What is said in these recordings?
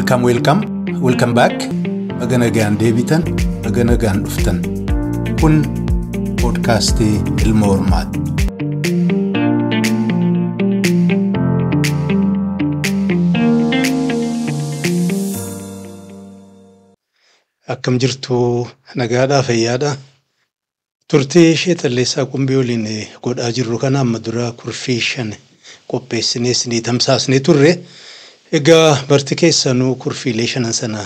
Welcome back. Maganagaan deebitan, maganagaan dhuftan. Kun podcastii Ilma Hormaati. Akkam jirtu nagaadhaa fayyaadhaa. Turtii ishee xalleessaa qumbii waliin godhaa jirru kana amma dura kurfii 5 qopheessinee isinii tamsaasnee turre. Egaa barti keessanuu kurfiilee 5 sana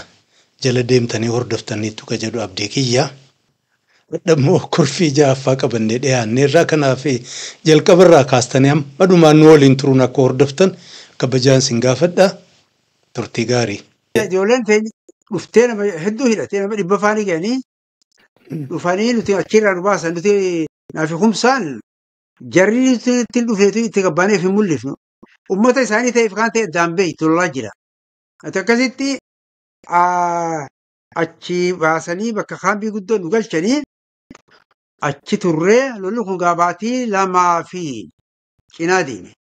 jala deemtanii hordoftaniitu ka jedhu abdii kiyya. Wadhammoo kurfii 6ffaa qabannee dhiyaannee irraa kanaaf jalqabarraa kaastanii amma dhumaan nu waliin turuun akka hordoftan kabajaan sin gaafadha. Turtii gaarii. Ijoolleen dhuftee nama hedduu hidhatee nama 100 faanii ga'anii dhufanii nuti achirraa nu baasan nuti naafi kumsaan jarri nuti dhufeetu itti gabbaanee fi mul'ifnu. Ummata isaanii ta'eef kan ta'e daambee tolaa jira. Ati akkasitti achi baasanii bakka kaambii guddoo nu galchanii achi turree lolli kun gaabaatii 2 fi cinaa deeme.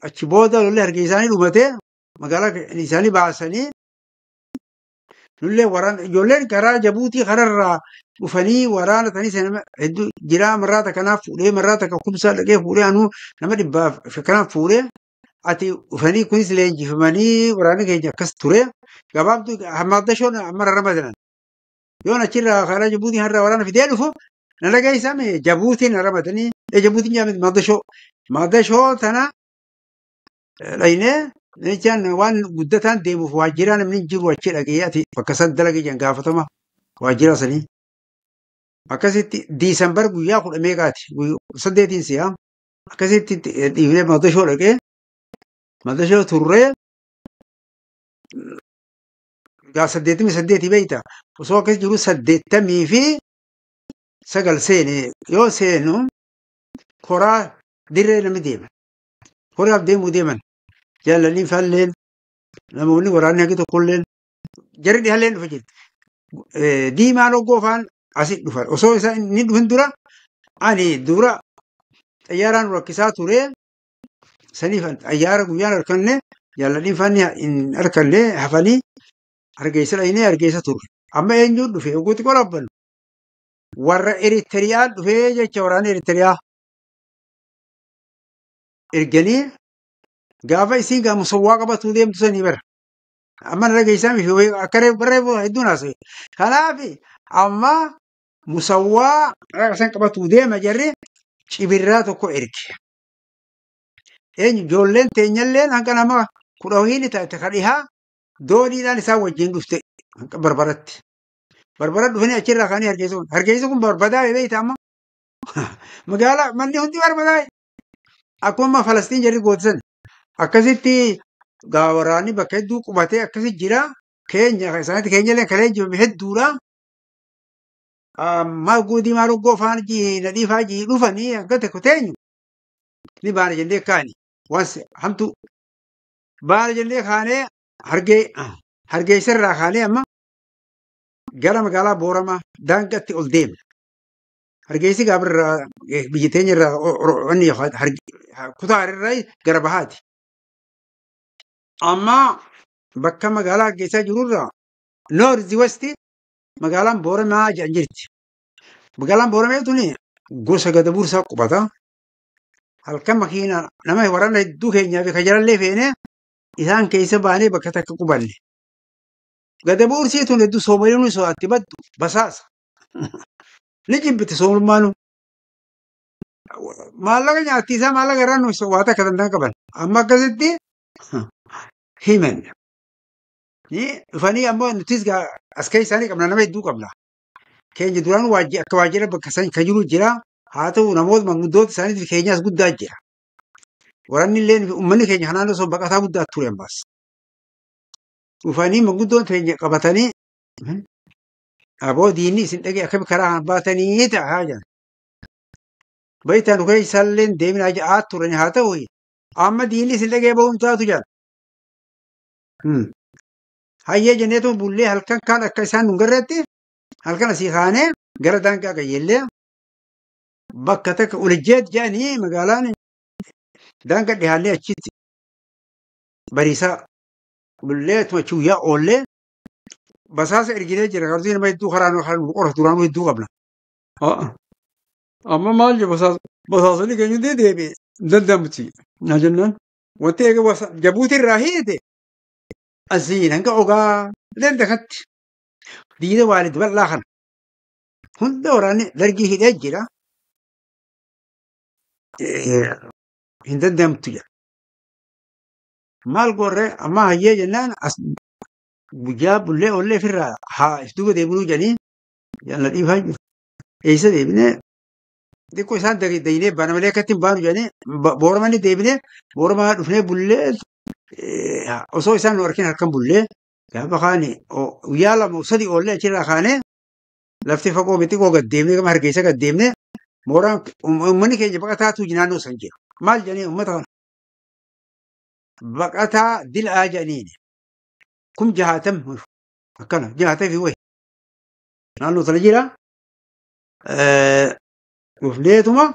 Achi booda lolli harki isaanii dhumatee magaalaa isaanii baasanii nullee waraana ijoolleen karaa Jabuutii kararraa dhufanii waraana tanii sana hedduu jiraa marraata kanaaf fuudhee marraata kan kumsaa dhaqee fuudhee anuu nama 100 kanaaf fuudhee ati dhufanii kunis leenjifamanii waraana keenya akkas ture gabaabtuu hammaddashoon amma ramadanan yoon achirraa karaa Jabuutii har'a waraana fidee dhufu na dhageessame Jabuutiin ramadanii Jabuutiin jaamit maddashoo tana dhaynee Nechaan waan guddataan deemuuf waajjiraan namni jiru achi dhagee ati bakka san dalagee jan gaafatama waajjira sanii. Akkasitti Diisembar guyyaa 10 meeqaati 8 si'a. Akkasitti dhiibnee maddashoo dhaqee maddashoo turree gaa 88 beeyta. Osoo akkas jiru 80 fi 9 seene yoo seenu koraa dirree namni deema. Koraaf deemuu deeman. Jaalanii falleen namoonni waraanni haqi tokkolleen jarri dhihalleen dhufa jirti. Diimaa loggoo asii dhufan. Osoo isaa inni dhufin dura ani dura xayyaaraan rakkisaa ture saniif xayyaara guyyaan harkanne jaalanii fanni hin harkanne hafanii hargeessa dhaynee hargeessa turre. Amma eenyuun dhufe oguutti qorabbannu. Warra Eritiriyaan dhufee jecha waraana Eritiriyaa erganii gaafa isiin gaa musawwaa qabatu deemtu sanii bara. Amma dhageessaa miti akka barreeffama hedduun haasa'e. Kanaaf amma musawwaa san qabatu deema jarri cibirraa tokko erge. Eenyu ijoolleen teenyalleen hanga nama 10 taate kan dhihaa dooniidhaan isaan wajjin dhufte barbaratti. Barbara dhufanii achirraa kaanii hargeessu. Hargeessu kun barbadaa'e beektaa amma. Magaalaa manni hundi barbadaa'e. Akkuma Falastiin jarri gootisan. Akkasitti waraanni bakka hedduu qubatee akkasi jira. Keenya isaaniitti keenyallee kan leenjifame hedduudha. Maal diimaa loggoo faan nadhii faajii dhufanii akka tokko teenyu. Ni baana jennee kaani. Wansi hamtu baana jennee kaanee hargeessarraa kaanee amma gara magaalaa Booramaa daangaatti ol deemna. Hargeessi gaabirraa biyya teenyarraa kutaarirraa gara bahaati. Amma bakka magaalaa hargeysaa jirurraa Noorzi Westi magaalaan Booramaa jedhan jirti. Magaalaan Booramaa tuni gosa Gadabuursaa qubata. Halkan makiinaa nama waraana hedduu keenyaa fi kajarallee feene isaan keessa baanee bakka takka qubanne. Gadabuursii tun hedduu soomaliin so'aatti baddu basaasa. Ni jibbite soomulmaanu. Maallaqa nyaattiisaa maallaqa irraa nu so'aata akka danda'an qaban. Amma akkasitti himan. Dhufanii ammoo nutis as keessaanii qabna nama hedduu qabna. Keenya duraan akka waajjira bakka san kan jiru jira. Haa ta'u namoota manguddoota isaaniitiif keenyaas guddaa jira. Waraanni illee uummanni keenya kanaan osoo baqataa guddaa ture ammas. Dhufanii manguddoon keenya qabatanii aboo diinni isin dhagee akkami karaa baatanii ta'a jedhan. Bayitaan dhufee isaallee deeminaa ja'aa turani haa ta'u amma diinni isin dhagee ba'uun taatu jedhan. Hayyee jenneetu bullee halkan kaan akka isaan nu garreetti halkan asii kaanee gara daangaa qayyellee bakka takka ulejjeet jedhanii magaalaan daangaa dhihaallee achitti bariisaa bulleet machuu yaa oollee basaasa erginee jira garuu nama hedduu karaan qorra duraan hedduu qabna. Amma maal jedhu basaasonni keenya deebi'e danda'amti. Na jennaan wanti egaa jabuuti irraa hiite asiin hanga ogaa dandakatti diida waalid bal'aa kana hunda waraanni dargii hidhee jira. Hin danda'amtu jedha. Maal goorree amma hayyee jennaan as guyyaa bullee oollee ofirraa haa istuuba deebinuu jedhanii jaalala dhiifaa jiru. Eessa deebinee xiqqoo isaan daynee baana malee akkatti hin baanu jedhanii booramanni deebinee booramaa dhufnee bullee osoo isaan nu argin harkan bullee gaafa kaane guyyaa lama sadii oollee achirraa kaanee lafti fagoo miti koo gad deemnee gama hargeysa gad deemnee mooraan uummanni keenya baqataa naannoo san jira. Maal jedhanii uummata kana baqataa dil'aa jedhaniini. Kun jahaatam akkana jahaatee fi wayi naannoo sana jira. Dhufneetuma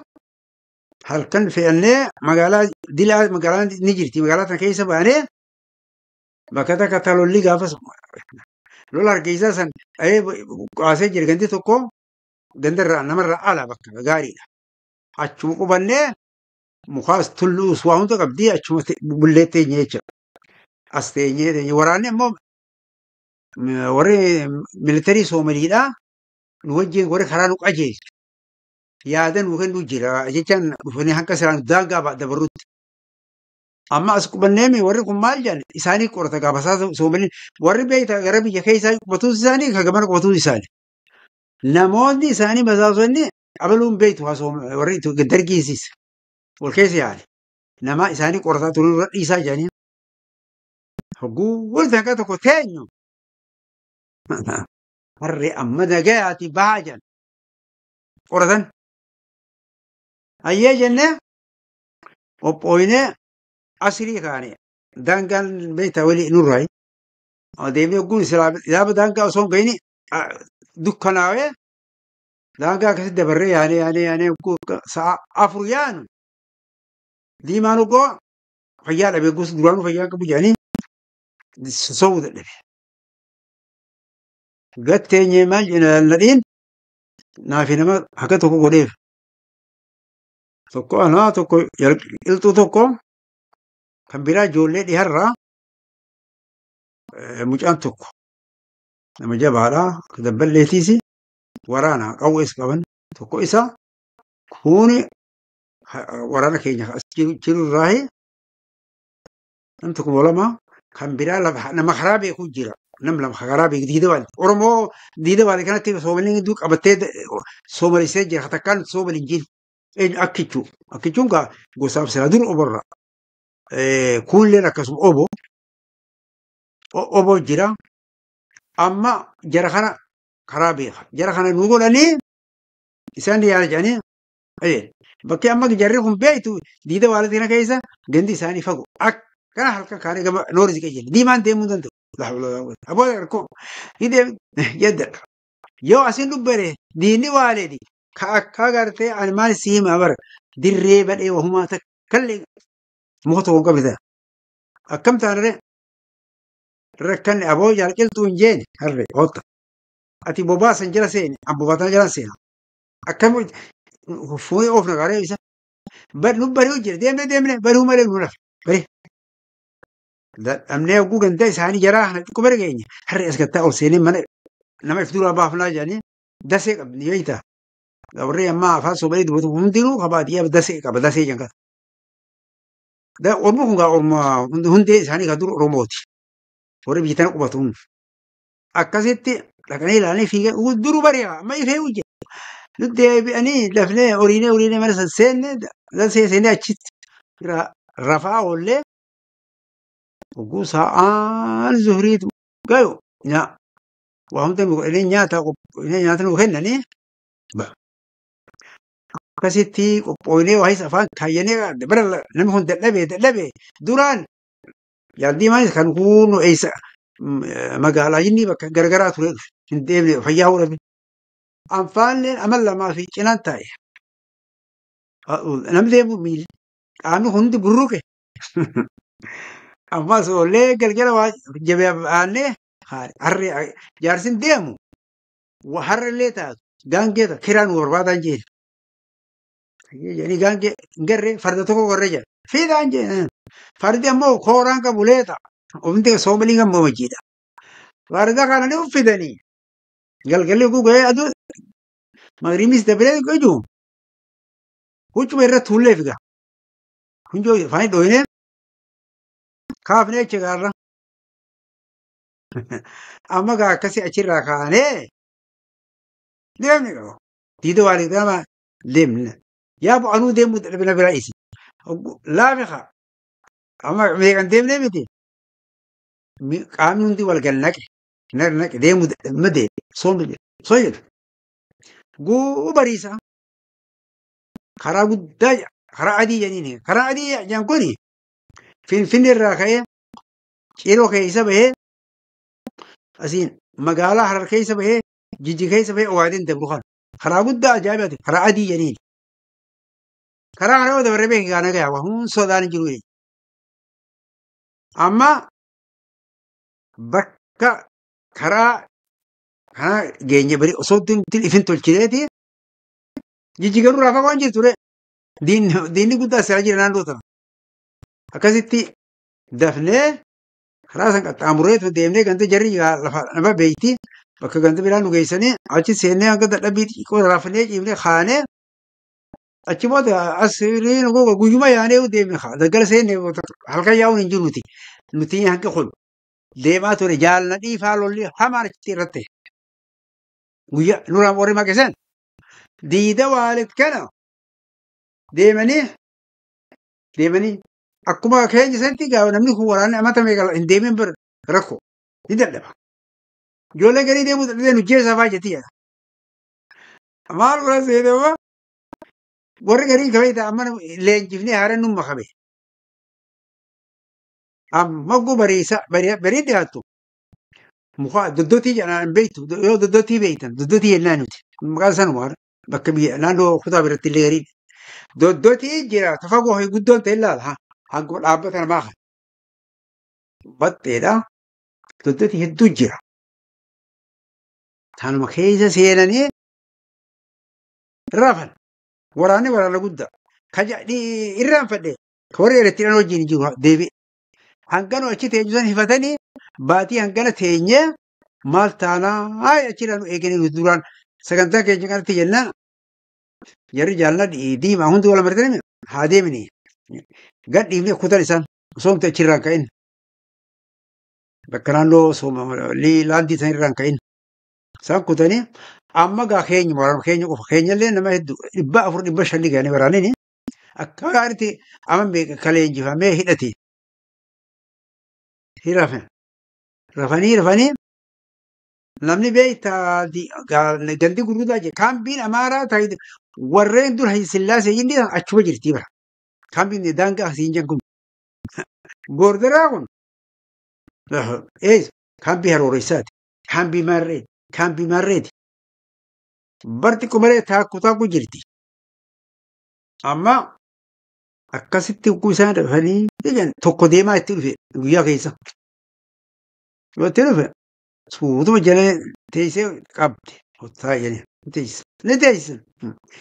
halkan fe'annee magaalaa dil'aa magaalaan ni jirti. Magaalaa sana keessa baanee bakka takka talolli gaafas lola hargeysaa san qaasee jira ganti tokko gandarraa namarraa ala bakka gaariidha. Achuma qubannee mukaas tulluus waa hunda qabdii achuma bullee teenye jechuudha. As teenye waraanni ammoo warri militarii soomaliidhaa nu wajjin warri karaa nu qajeelchu. Yaada nu kennu jira jechaan dhufanii hanga isaan daangaa dabarrutti. Amma as qubannee warri kun maal jedhan isaanii qorata gaafasaa soomaliin warri beektaa gara biyya keessaa qubatuus isaanii kan gamana qubatuus isaanii. Namoonni isaanii basaasonni abaluun beektu warri dargiisiis wal keessa yaale. Nama isaanii qorataa turuu irra dhiisaa jedhanii. Hogguu wanti akka tokko teenyu. Harree amma nagayaati bahaa jedhan. Qoratan. Hayyee jennee qophooyinee asirii kaane daangaan beektaa walii nurraayi. Deemnee ogguun ilaaba daangaa osoo hin gahini dukkanaawee daangaa akkasitti dabarree yaanee sa'a afur yaanu diimaan oggoo fayyaa dhabee gosa duraanuu fayyaa qabu jedhanii sobuu dadhabe. Gatteenyee maal nadhiin naafi nama akka tokko godheef. Tokko anaa tokko qilxuu tokko kan biraa ijoollee dhiharraa mucaan tokko nama jabaadhaa dabballeetiis waraana qawwees qaban tokko isa kuni waraana keenya as jirurraahi nam tokko lama kan biraa nama karaa beekuu jira. Nam lama karaa beeku diida baali. Oromoo diida baali kanatti soomaliin hedduu qabattee soomalisee jira. Takkaan soomaliin jiru. Akkichuu. Akkichuun gosaaf sila dur oborra. Kuulleen akkasuma oboo jira. Amma jara kana karaa beeka. Jara kana nu godhanii isaan yaala jedhanii. Bakki amma jarri kun beektu diida baalatii kana keessa gandi isaanii fagu. Akkana halkan kaanii gama nooris qajeelli. Diimaan deemuu danda'u. Aboo erkoo hidhee jedha. Yoo asiin dubbare diinni waaleedhi. Ka akka gartee ani maal si hima bara dirree badhee wahumaa takkallee muka tokko qabita. Akkam taanare rakkanne aboo jaalqiltuu hin jeene harree hoota. Ati bobaasan jala seeni abbobaatan jala seena. Akkam fuuyee of nagaaree isa. Nu bari'u jira deemnee bari'u malee nu lafa bari. Amnee oguu ganda isaanii jaraa xiqqoo bara keenya harree as gattaa ol seenee mana nama if duraa baafnaa jedhanii dasee qabni beektaa. Warri ammaa afaan soomaalii dubbatu hundinuu qabaatiyyaa dasee qaba dasee janqa. Ormi kun orma hundee isaanii kan dur Oromooti. Warri biyya tana qubatu hundi. Akkasitti dhaqanii ilaalanii fiigan duru bari'a amma ifee hojjeta. Nuti deebi'anii lafnee horiinee mana seenne dasee seenee achitti rafaa oollee oguu sa'aan zuhuriitu gayu waa hunda nyaata nu kennanii akkasitti qophooyinee waa isa afaan kaayyanii bara namni kun dadhabee duraan yaadii maanis kan kuunu eessa magaalaa inni bakka garagaraa ture hin deemne fayyaa hodhame. Anfaalleen amal lamaa fi cinaan taa'e. Namni deemu miilli qaamni hundi burruqe. Ammas ollee galgala waa jabee baannee harri jaarsin deemu harri illee taatu gaangee ta'a kiraan barbaadan jeen. Jedhanii gaangee garree farda tokko gorree jira. Fiidaan jeen. Fardi ammoo kooraan qabu leeta. Omti soomalii kan moomachiidha. Farda kana ni uffitanii. Galgalli gugee aduu magriimis dabalee goju. Huccuma irratti hullee figa. Hunjoo faani dhooyinee kaafnee achi gaarra. Amma gaa akkasii achirraa kaanee deemni qaba. Diida waa liqdama deemna. Yaa bu'anuu deemuu dadhabina biraa isi. Laafi haa. Amma meeqan deemnee miti. Qaamni hundi wal gannaqe. Naqe deemuu dadhabina deeme. Soomni jedhe. Soo jedhu. Guu bariisa. Karaa guddaa karaa adii jedhanii. Karaa adii jedhan kuni Finfinnee irraa ka'ee Ciroo keessa bahee asiin magaalaa Harar keessa bahee Jijji keessa bahee Ogaadeen dabru kana. Karaa guddaa ajaa'ibaati. Karaa adii jedhanii. Karaa kana yoo dabaree beeki gaana gayaa waan sodaan jiru. Amma bakka karaa kana geenye bari osoo ifin tolchineeti Jijji garuu raafa waan jirtu ture. Diinni guddaa asiraa jira naannoo tana. Akkasitti dafnee karaa san qaxxaamureetu deemnee ganda jarri lafa nama beeyti bakka ganda biraan nu geessanii achi seennee hanga dadhabbii xiqqoo raafnee ciifnee kaanee achi booda asiriin guyyuma yaanee deemne daggala seennee halkan yaa'uun hin jiru nuti hanga kun deemaa ture jaalna dhiifaa lolli hamaan achitti irratti guyyaa nuraan warri maqesan diida waalit kana deemanii akkuma keenya sanatti gaafa namni kun waraanni amata meeqa hin deemin bir rakko ni dadhaba. Ijoollee garii deemuu dadhabee nu jeesaa fa'aa jetti jedha. Maal godhan seetama warri garii kabee ta'a amma leenjifnee haara numma kabe. Amma guu barii dhiyaattu muka doddotii jedhaan beektu yoo doddotii beektan doddotii jennaan nuti maqaan sanuma bakka biyya naannoo kutaa biratti illee garii doddotii jira tafagoo guddoon ta'e ilaala. Hanguma dhaabbata namaa kan batteedha. Doddotii hedduu jira. Kanuma keessa seenanii rafan. Waraanni waraana guddaa. Irraan fadhee warri elektiriidhaan wajjin jiru deebi'e. Hangana achi teenyu san hifatanii baatii hangana teenyee maal taanaa achirraa nu eeganii nuti duraan sagantaa keenya kanatti jennaan jarri jaalala diimaa hundi wal martanii haa deemini. Gad dhiifnee kutan isaan soomte achirraan ka'in. Bakka naannoo laandii san irraan ka'in. Isaan kutanii amma gaa keenya waraana keenya qofa keenyallee nama hedduu 400-500 ga'anii waraanini akka gaariitti amma kalee injifamee hidhate. Rafanii namni beektaa gandi gurguddaa jira. Kaambiin amaaraa ta'e warreen dur Sillaasee jindi achuma jirti bara. Kaambiin daangaa asiin jiran kun. Boordaraa kun kaambii harooreessaati. Kaambii marreeti. Barti kumalee taakku jirti. Amma akkasitti isaan dhufanii tokko deemaa itti dhufe guyyaa keessa. Yoo itti dhufe suutuma jala teessee qabde. Ni teessisan.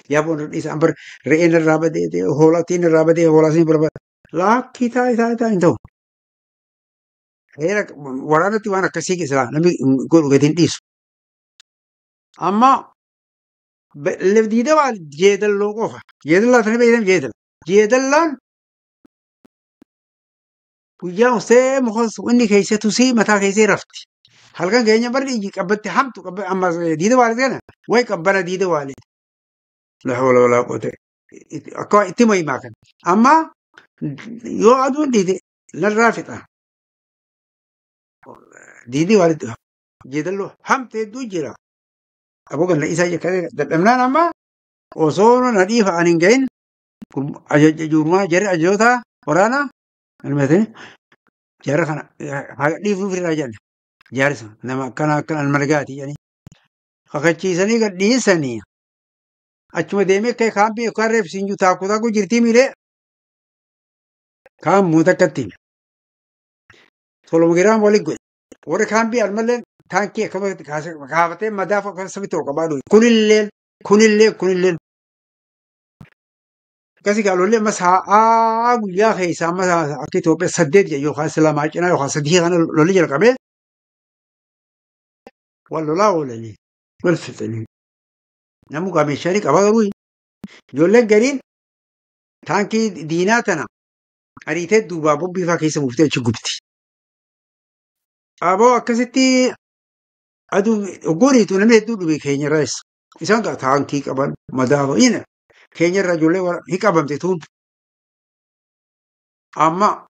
Yaaboon dhiisan bar re'een irraa badee hoolatiin irraa badee hoolaatiin barbaada. Laakkii taa'ee hin ta'u. Waraanatti waan akkasii keessaa namni godhu gadi hin dhiisu. Amma diida waa jeedalloo qofa. Jeedallaa sana beektan jeedalla. Jeedallaan guyyaa uffee muka inni keessa tusii mataa keessee rafti. Halkan keenya barri qabbatti hamtu ammas diida waalee kana wayi qabbana diida waalee. Lahoo lolaa qote akka itti mahimaa kan. Amma yoo aduun diide narraa fixa. Diidii waalitti jeedalloo hamte hedduu jira. Aboo ganna isaa jekkatee dadhabnaan amma osoo na dhiifa ani hin gahin ajajjuurumaa jarri ajajoota waraanaa galmeetanii jarra kana haga dhiifuuf irraa jedhan jaarisa nama akkana almargaati jedhanii kakachiisanii gad dhiisanii achuma deemee akka kaambii yookaan reefsiinjuu taakku jirtii miilee kaan muuta akkatti Solomogiraan waliin godhe. Warri kaambii almallee taankii akkamitti kaafatee madaaf akka sabitti ol qabaa dhufe. Kunillee. Akkasii gaalollee amma sa'aa guyyaa keessaa amma akka Itoophiyaa 8 yookaan 2 cinaa yookaan 3 kana lolli jalqabee wal lolaa oolanii wal fixanii. Namni meeshaalee qaba garuu ijoolleen gariin taankii diinaa tana ariitee duubaa bobbiifaa keessa buuftee achi gubti. Aboo akkasitti aduu gooniitu namni hedduu dhube keenyarraas. Isaan taankii qaban madaafa keenyarra ijoollee hin qabamte tuun. Amma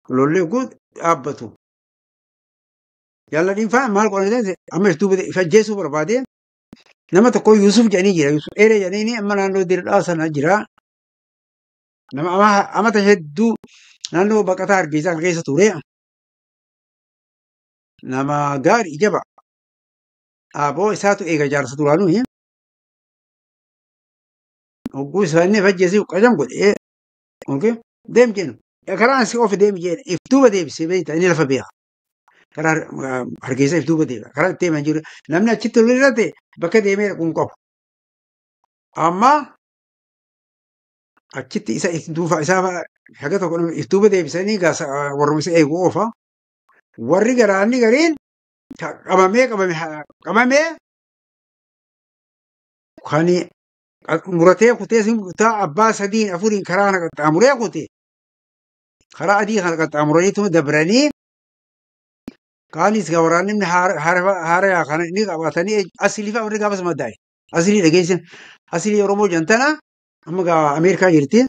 lollee guut dhaabbatu. Jaalladhiin fa'aa maal qo'annee amma duuba ifajjeessuu barbaadee nama tokko Yusuf jedhanii jira. Yusuf dheeree jedhanii amma naannoo dirqaa sana jira. Nama amata hedduu naannoo baqataa Hargeysaa keessa ture. Nama gaarii jaba. Aboo isaatu eega jaarsa duraanuu. Hogguu isaanii ifajjeessuu qajam godhee. Deem jennu. Karaan si ofi deemi jedhe if duuba deebisee beektaa inni lafa beeka. Karaa Hargeysaa if duuba deema. Karaa itti deemaa jiru. Namni achitti lolli irra ta'e bakka deemee dhaquun qabu. Amma achitti isa if duuba isaa haga tokko if duuba deebisanii warra isa eeguu oofa. Warri garaanni gariin qabamee kan muratee kutee kutaa abbaa 3 4 karaa kana qaxxaamuree kutee karaa adii kana qaxxaamuraniitu dabranii kaanis waraanni haaraa kana inni qabatanii asili fa'aa warri gaafas maddaa'e. Asili dhageessan asili Oromoo jantana amma Ameerikaa jirti.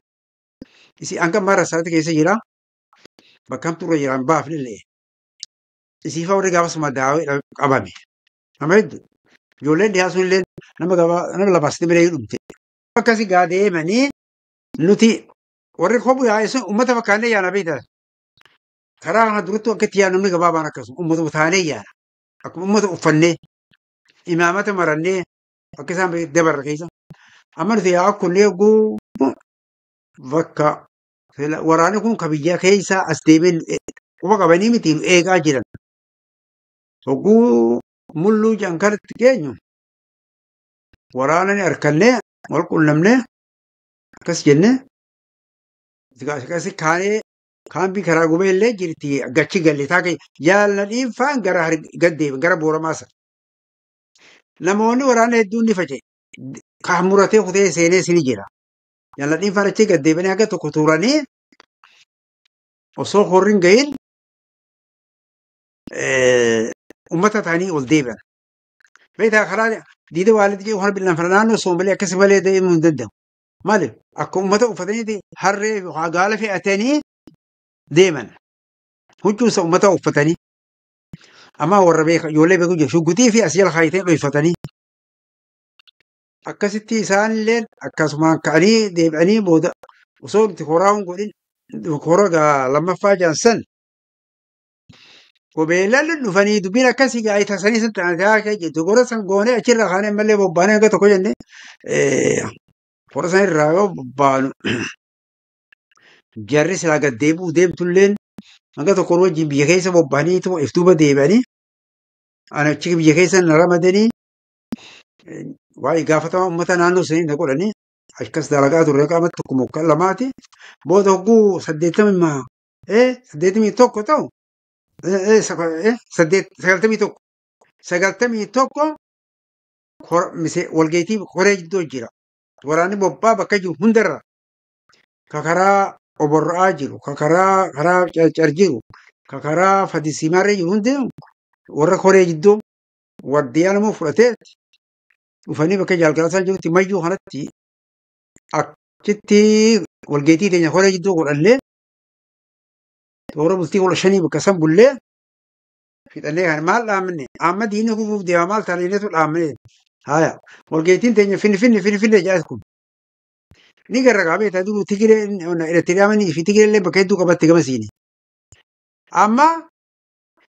Isi hanga mara isaatti keessa jira. Bakka turre jiraan baafnillee. Isi fa'aa warri gaafas maddaa'e qabame. Nama hedduu ijoolleen dhiyaa sunillee nama lafaasti biree dhumte. Akkasii deemanii nuti warri kophuu yaa'e sun uummata fakkaannee yaana beektaa. Karaa kana duratti akka itti yaadnu namni gabaabaan akkasuma uummata taanee yaana. Akkuma uummata uffannee imaamata marannee akka isaan dabarra keessa. Amma nuti yaa'aa kunnee oguu bakka waraanni kun kabiyyaa keessaa as deemee quba qabanii miti eegaa jiran. Oguu mulluu jankaratti geenyu waraanani harkannee wal qunnamnee akkas jennee akkasi kaanee kaambii karaa gubee illee jirti gachi galle taake jaalladhiin faan gara gaddeebi gara booramaasa. Namoonni waraana hedduun ni face kan muratee kutee seenee sini jira. Jaalladhiin faan achi gaddeebanii akka tokko turanii osoo horriin gahin ummata ta'anii ol deebi'an. Beektaa karaa diida waalitti jedhu waan bilaan naannoo Soomalee akkasii malee deemuu hin danda'u. Maaliif akka ummata uffatanii harree gaala fe'atanii deeman. Huccuusa ummata uffatanii. Amma warra beeka ijoollee beekuu jiru shuggutii fi as jala kaayitee dho'ifatanii. Akkasitti isaanillee akkasumaan ka'anii deebi'anii booda osoo nuti horaa hin godhin hora lammaffaa jaansan. Kobeellaan dhufanii dubbiin akkasii gaa'ii tasanii sun ta'aa jirtu. Gora san goonee achirraa kaanee mallee bobbaanee akka tokko jennee hora san irraa yoo bobbaanu jarri silaa gad deebi'uu deemtulleen hanga tokko wajjin biyya keessa bobbaanii if duuba deebi'anii achi biyya keessa na ramadanii waa'ee gaafatama uummata naannoo sanii na godhanii akkas dalagaa turre qaama tokko mokka lamaati. Booda hogguu 81 ta'u. 91 walgeetii koree jidduu jira. Waraanni bobbaa bakka jiru hundarra kakaraa oborra'aa jiru, karaa carcar jiru, kakaraa fadisiimaarree jiru hundi warra koree jidduu waardiyyaa nama fudhatee dhufanii bakka jaalgalaasaa jirutti mayyuu kanatti achitti walgeetii teenya koree jidduu godhannee toora bultii 15 bakka san bullee fixannee kan maal dhaamne amma diinni kufuuf deema maal taaneenetu dhaamne haya walgeetiin teenya finfinne jaas kun ni garra qaabee taatu tigiree irratti dhaamanii fi tigiree bakka hedduu qabatte gamasiini. Amma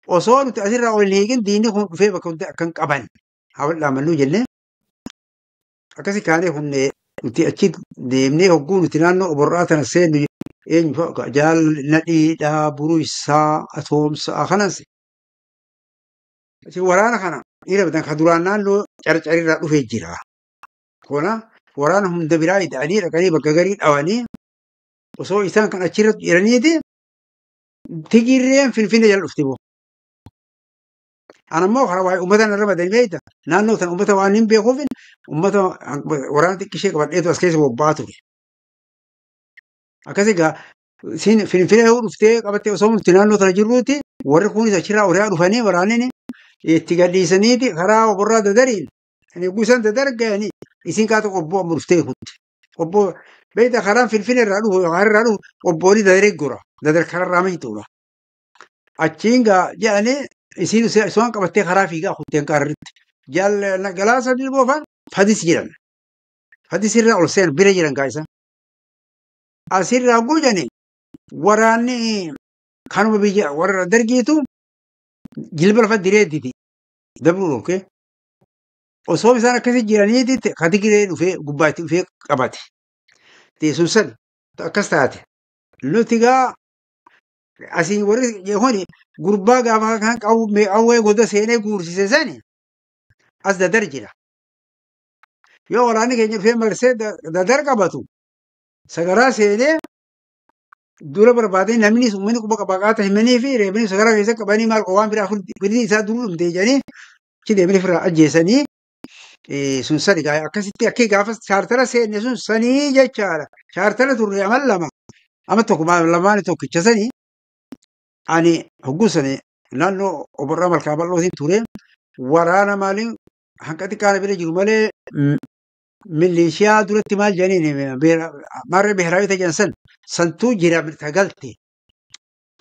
osoo nuti asirraa ol hin hiikin diinni kun dhufee bakka hundi akkan qaban haa dhaamannuu jennee akkasii kaanee humnee nuti achi deemnee hogguu nuti naannoo oborraa tana seennu eenyu fa'a jaal nadhiidhaa buruu isaa atoomsaa kanas waraana kana dhiira bitan ka duraan naannoo carcarirraa dhufee jira. Kona waraana hunda biraa ta'anii dhaqanii bakka garii dhawanii osoo isaan kan achirratti jiraniiti tigirreen finfinne jala dhufte boo. Anammoo karaa waa'ee uummata narra madanii beekta naannoo sana uummata waan hin beekuuf uummata waraana xiqqishee qabadheetu as keessa bobba'aa ture. Akkasii gaa finfinnee yoo dhuftee qabattee osoo nuti naannoo sana jirruuti warri kunis achirraa oriyaa dhufanii waraanni itti gadhiisaniiti karaa oborraa dadariin guusan dadarganii isin kaatu qobboo amma dhuftee kutti. Qobboo beekta karaan finfinnee irraa dhufu irraa dhufu qobbooni dadaree gora dadar kararraa miituudha. Achiin gaa jedhanii isin isaan qabattee karaa fiigaa kutteen qaarritti. Jaal galaasa dilboofaan fadis jiran. Fadis irraa ol seen bira jiran kaayisa. Asirraa gujanii waraanni kanuma biyya warra dargiitu jilba lafa direedditi dabruun ookee. Osoo isaan akkasii jiraniiti katigiree dhufee gubbaatti dhufee qabate. Teessuun san akkas taate. Nuti gaa asiin warri jechuun gurbaa gaafa kan qawwee goda seenee guursise sani as dadar jira. Yoo waraanni keenya dhufee marsee dadar qabatu sagaraa seenee dura barbaadee namni uummanni quba qabaqaata himanii fi reebanii sagaraa keessa qabanii maal waan biraa firdii isaa duruu dhumtee jedhanii achi deemanii firraa ajjeesanii sun sani gaa akkasitti akka gaafa chaartara seenne sun sanii jechaadha. Chaartara turre amal lama ama tokko lamaan tokkicha sanii ani hogguu sanii naannoo oborraa malkaa bal'ootiin ture waraana maaliin hanqa xiqqaana bira jiru malee milishiyaa duratti maal jedhaniin marree biharaawii tajan santuu jira tagalte.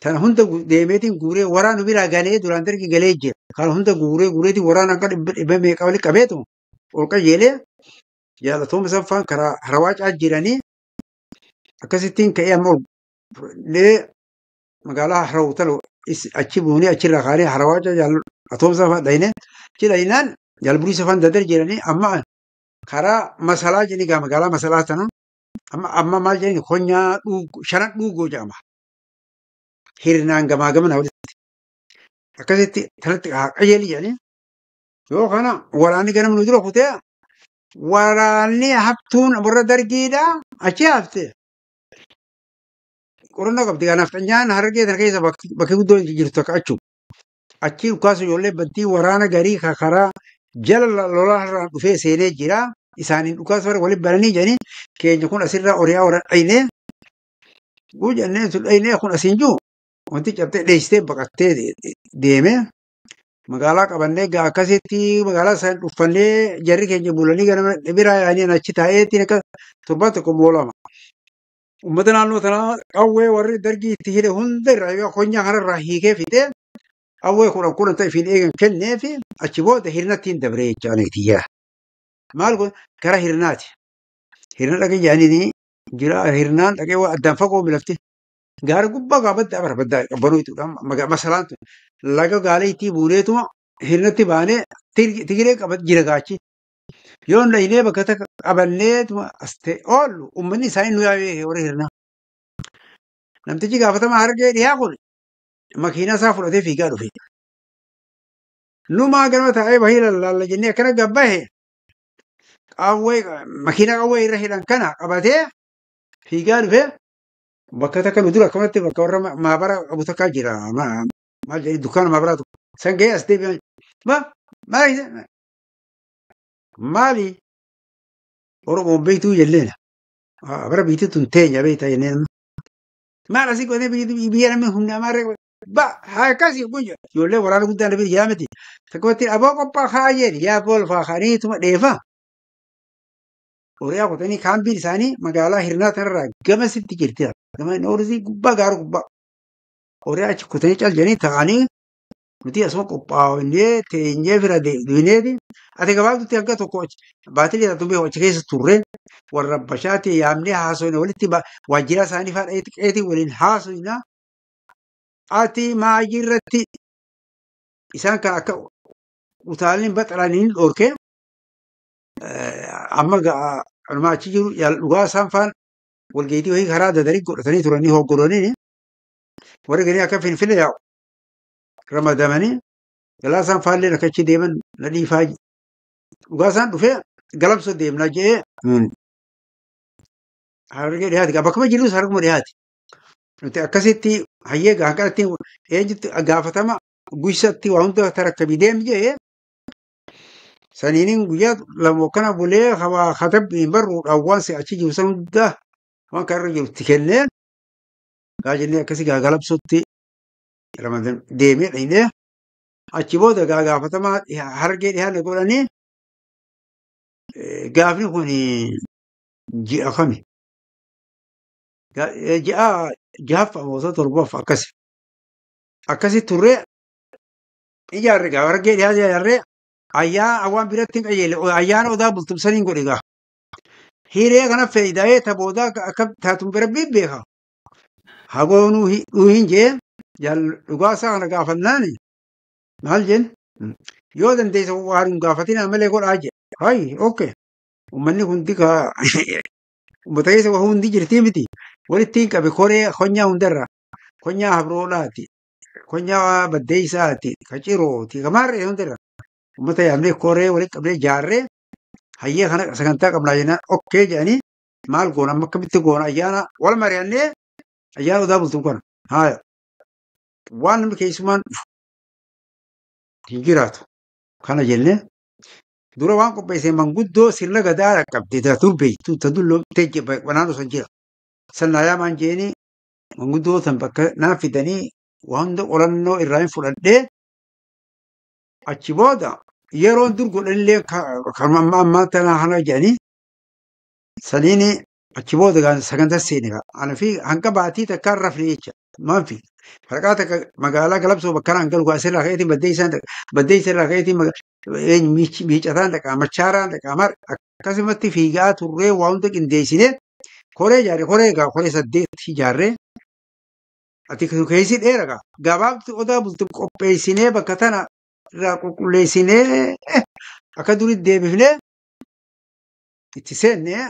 Tana hunda deemeetiin guuree waraanu biraa galee duraan dargi galee jira. Kan hunda guureetiin waraana akka dhibba meeqa walitti qabeetu ol qajeelee jaalatooma sanfaan karaa harawaacaa jiranii akkasittiin ka'ee amma magaalaa harawutalo achi buunee achirraa kaanee harawaacaa jaalatooma sanfaan dhayine achi dhayinaan jaalburii sanfaan dadar jiranii amma karaa masalaa jedhanii gaa magaalaa masalaa tana amma maal jedhanii konyaa shanan dhuugoo jedhama. Hirnaan gamaa gamana walitti akkasitti tanatti qajeeli jedhanii yoo kana waraanni ganama nu dura kutee waraanni haftuun warra dargiidha achi hafte. Qorannoo qabdi kanaaf xanyaan hargee tana keessa bakki guddoo jirtu akka achuun achi dhukaasu ijoollee bantii waraana garii karaa jala lolaa irraa dhufee seenee jira. Isaaniin dhukaasu warra walitti bananii jedhanii keenya kun asirraa oriyaa warra dhaynee gujanneen sun dhaynee kun asiin jiru wanti cabtee dheessitee baqattee deeme magaalaa qabannee gaa akkasitti magaalaa isaan dhuffannee jarri keenya bulanii ganama biraa yaa'anii achi taa'eetiin akka torbaan tokko moolama. Uummata naannoo tanaa qawwee warri dargii itti hidhe hunda irraa konyaa kanarraa hiikee fixee qawwee kudhan ta'e fiin eegan kennee fi achi booda hirnatti hin dabree jechaaniiti yaa. Maal kun gara hirnaati. Hirna dhaqee jaanii jira hirnaan dhaqee waan addaan fagoo milafte. Gaara gubbaa gaafadda barbaddaa qabbanuu jechuudha. Masalaan laga gaaleettii buuneetuma hirnatti baanee tigiree qabat jira gaachi. Yoo dhaynee bakka takka qabanneetuma as ta'e oollu uummanni isaanii nu yaa'ee warra hirnaa. Namtichi gaafatamaa hargee dhiyaa kun makiinaa isaa fudhatee fiigaa dhufe. Numaa ganama taa'ee bahii lallaalla jennee akkana gabbahe qawwee makiinaa qawwee irra hidhan kana qabatee fiigaa dhufe. Bakka takka nu dura akkamatti bakka warra maabara qabu takkaa jira. Maal jedhanii dukkaana maabaraatu. San gahee as deebi'an. Maali? Oromoon beektuu jelleena. Bara biitti tun teenya beektaa jenneen. Maal asii godhee biyya namni humna amaarree haa akkasii guyya. Ijoollee waraana guddaan dhabii jaamati. Takkatti aboo qophaa haa jedhi yaa boolfaa kaniituma dheefaa. Oriyaa kutanii kaambiin isaanii magaalaa hirnaa tanarraa gama sitti jirti. Gama noorisii gubbaa gaara gubbaa. Oriyaa achi kutanii caljanii ta'anii nuti asuma qophaa'onnee teenyee bira deebineeti. Ati gabaabdutti hanga tokko baatii lixa tumbee achi keessa turre warra bashaatti yaamnee haasofne walitti waajjira isaanii faadha xiqqeetii waliin haasofna. Ati maayirratti isaan kan akka utaalanii baxalanii dhorkee amma achi jiru dhugaa isaan faan walgeetii wayii karaa dadarii godhatanii turanii hoggoranii warri ganii akka finfinne yaa'u ramadamanii galaasaan faallee rakkachi deeman na dhiifaa dhugaasaan dhufee galabsoo deemnaa jedhee hargee dhiyaate bakkuma jirus harkuma dhiyaate nuti akkasitti hayyee gaanqaratti eenyutti gaafatama guysatti waa hunda tarakkabii deemi jedhee saniinin guyyaa lama kana bulee hawaa katabbiin barruudhaan waan achi jiru san hundaa waan karra jirutti kennee gaajennee akkasii galabsootti ramadan deemee dhaynee achi booda gaafatamaa hargee dhiyaanne godhanii gaafni kun ji'a kami ji'a jahaffa moota torbaaf akkasi turree ijaarre gaa hargee dhiyaa ijaarree ayyaana waan biratti hin qajeelle ayyaana odaa bultumsaniin godhe gaa hiree kana fayyadamee taboodaa akka taatun bira beeka hagoonuu hin jee dhugaasaa kana gaafannaan maal jeen yoo dandeessa waan gaafatina malee godhaa jee hayi okay ummanni hundi ka ummata keessa waa hundi jirtii miti walitti hin qabe koree konyaa hundarra konyaa habroodhaati konyaa baddeessaati kacirooti kamaarree hundarra ummata yaamnee koree walitti qabnee jaarree hayyee kana sagantaa qabnaa jennaan okkee jedhanii maal goona amma akkamitti goona ayyaana wal mari'annee ayyaana odaa bultuun kana haaya waan namni keessumaan hin jiraatu kana jennee dura waan qopheessee manguddoo sirna gadaa dhaqqabde turbeeytu tadulloo teejje banaan osoo jira sannaayaa maan jeeni manguddoo tan bakka naa fidanii waan hunda qorannoo irraa hin fudhadhee achi booda yeroon dur godhanillee kan ammaa tanaa hana jedhanii saniini achi booda sagantaa seene ana fi hanga baatii takkaan rafne jecha maanfi harqaa takka magaalaa galabsoo bakkaan hangalu asirraa ka'eetiin baddee isarraa ka'eetiin miicataan dhaqaa machaaraan dhaqaa mar akkasumatti fiigaa turree waa hunda qindeessinee koree ijaarre koree egaa koree 8 ijaarree ati keessi dheeraa gabaabti odaa bultum qopheessinee bakka tana irraa qulqulleessinee akka duritti deebifnee itti seennee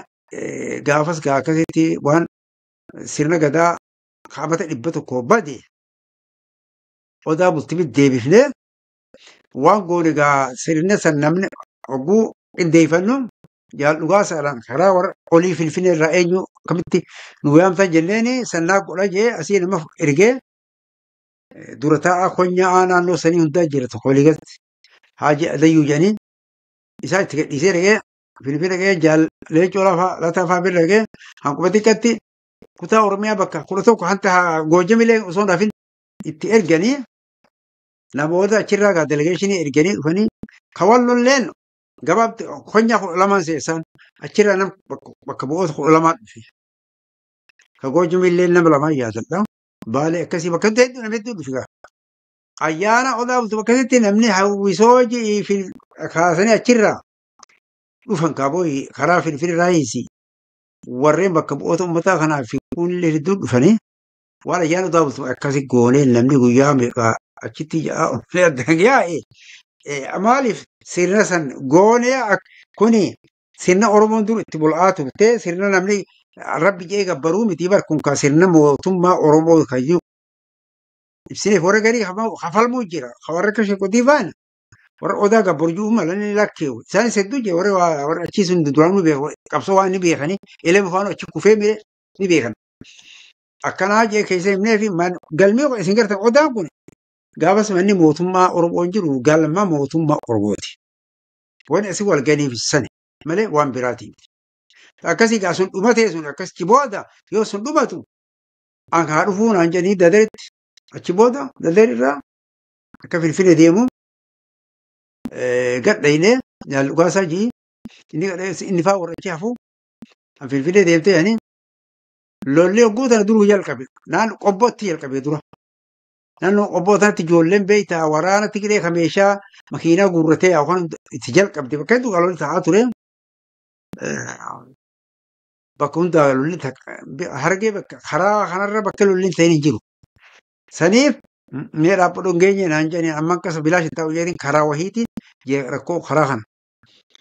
gaafas gaa akkasitti waan sirna gadaa kaabata 100 bade odaa bultimitti deebifnee waan goone gaa sirna san namni oguu qindeeffannu jaal dhugaasaadhaan karaa warra olii finfinnee irraa eenyu akkamitti nu yaamtan jenneeni sannaa godha jee asii nama ergee dura taa'aa konyaa naannoo sanii hundaa jira tokko walii galatti haaji adayyuu jedhanii isaa itti gadhiisee dhagee finfinnee dhagee jaal leencoo lataa faa bira dhagee hanquma xiqqatti kutaa oromiyaa bakka 11 hanta goojamilee osoo hin itti erganii namoota achirraa gaa delegeeshinii erganii dhufanii kawallolleen gabaabti konyaa 12 seessan achirraa nam bakka bu'oota 12 dhufe ka goojamilee nama 2 yaadadha baalee akkasii bakka hedduu nama hedduu dhufe gaa ayyaana odaa bultu akkasitti namni hawwisooji fi kaasanii achirraa dhufan kaabooyi karaa finfinnee raayisi warreen bakka bu'oota uummataa kanaaf fi kunnillee hedduu dhufanii waan ayyaana odaa bultu akkasii goonee namni guyyaa meeqaa achitti yaa'e maaliif sirna san goonee kuni sirna oromoon dur itti bul'aa turte sirna namni rabbi jee gabbaruu miti barkun ka sirna mootummaa oromoo kayyuu ibsineef warra garii hafalmuu jira warra akka sheekotii faana warra odaa gabbarjuu malanii lakkeewu isaanis hedduu jee warra achiisun duraanuu beeku qabsoo waan ni beekanii eleema faana achi kufee mire ni beekan akkanaa jee keessa himnee fi galmee isin gartan odaan kun gaafas manni mootummaa oromoon jiru galma mootummaa oromooti wani asii wal ganiif sani malee waan biraatii akkasii gaa sun dhumatee sun akkasitti booda yoo sun dhumatu an haa dhufuu naan jedhanii dadaritti achi booda dadarirraa akka finfinnee deemu gadhaynee jaal dhugaasaa jii inni faa warra achi hafuu an finfinnee deemtee jedhanii lollee hogguu tana duruu jalqabe naan qobbootti jalqabe dura naannoo qobboo tanatti ijoolleen beeytaa waraana Tigree ka meeshaa makiinaa guurratee yookaan itti jalqabde bakka hedduu lolli ta'aa ture bakka hundaa lolli hargee bakka karaa kanarra bakka lolli ta'in hin jiru saniif mee dhaabbadhu hin geenye naan jedhanii amma akkasa bilaashi ta'u jedhin karaa wahiitiin rakkoo karaa kana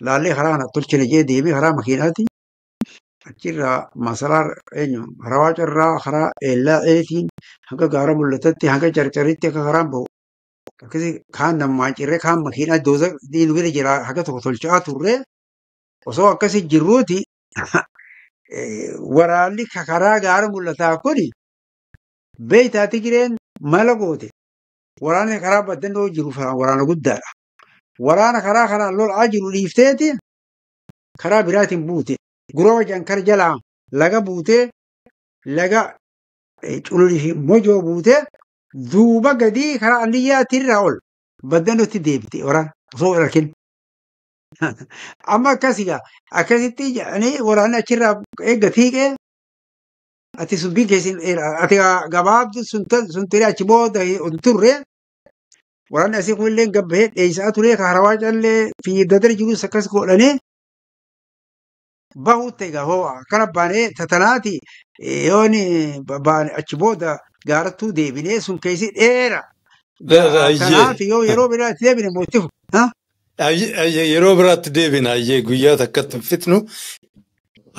laallee karaa kana tolchine jee deemee karaa makiinaati achirraa masaraa eenyu karaa carraa karaa eelaa eetiin hanga gaara mul'atatti hanga carcaritti akka karaan bahu akkasii kaan namaan cirree kaan makiinaa dooza diinu bira jira haga tokko tolchaa turre osoo akkasii jirruuti waraanni karaa gaara mul'ataa kuni beeytaati gireen mala goote waraanni karaa baddannoo jiru waraana guddaadha. Waraana karaa kanaan lol'aa jiru dhiifteeti karaa biraatiin buute guroo jankar jalaa laga buute laga cululii fi mojoo buute duuba gadii karaa anniyyaatirraa ol baddannootti deebite waraana osoo arkin. Amma akkasigaa akkasitti jedhanii waraanni achirraa eeggatiiqee ati subbiin keessin ati gabaabdu sun ture achi booda turre waraanni asii kunillee gabbahee dheeysaa ture karawaa callee fi dadara jirus akkas godhanii bahuutti egaa hoo akkana baanee tatanaati yooni baane achi booda gaarattuu deebinee sun keessi dheera. Kanaaf yoo yeroo biraatti deebine mootifu. Yeroo biraatti deebina ayyee guyyaa takkatti fitnu.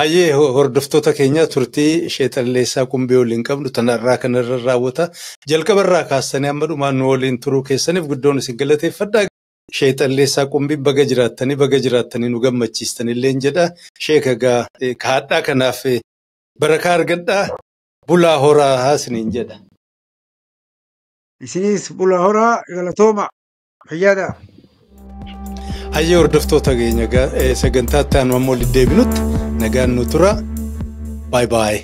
Ayyee hordoftoota keenya turtii Sheexalleessaa Qumbii waliin qabnu tanarraa kanarra raawwata. Jalqabarraa kaastanii amma dhumaan nu waliin turuu keessaniif guddoon isin galateeffadha. Sheexalleessaa Qumbii baga jiraattanii nu gammachiistanillee jedha. Sheeka egaa kaadhaa kanaaf barakaa argadhaa bulaa horaa haasiniin jedha. Isinis bulaa horaa galatooma fayyadaa. Ayyee hordoftoota keenya sagantaa itti aanu ammoo deebinutti nagaan nu tura. Bye bye.